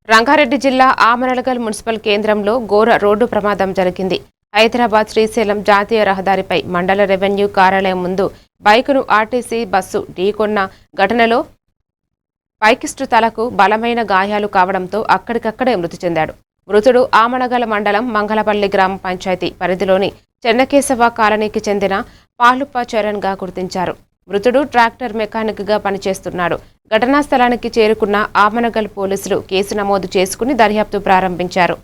రంగారెడ్డి జిల్లా ఆమరలగల్ మున్సిపల్ కేంద్రంలో ఘోర రోడ్డు ప్రమాదం జరిగింది. హైదరాబాద్ శ్రీశైలం జాతీయ రహదారిపై మండల రెవెన్యూ కార్యాలయం ముందు బైకును ఆర్టీసీ బస్సు ఢీకొన్న ఘటనలో బైకిస్టు తలకు బలమైన గాయాలు కావడంతో అక్కడికక్కడే మృతి చెందాడు. మృతుడు ఆమరగల్ మండలం మంగళపల్లి గ్రామ పంచాయతీ పరిధిలోని చెన్నకేశవ కాలనీకి చెందిన పాలుప్ప చరణ్ గా గుర్తించారు. మృతుడు ట్రాక్టర్ మెకానిక్ గా పనిచేస్తున్నాడు. ఘటనా స్థలానికి చేరుకున్న ఆమరగల్ పోలీసులు కేసు నమోదు చేసుకుని దర్యాప్తు ప్రారంభించారు.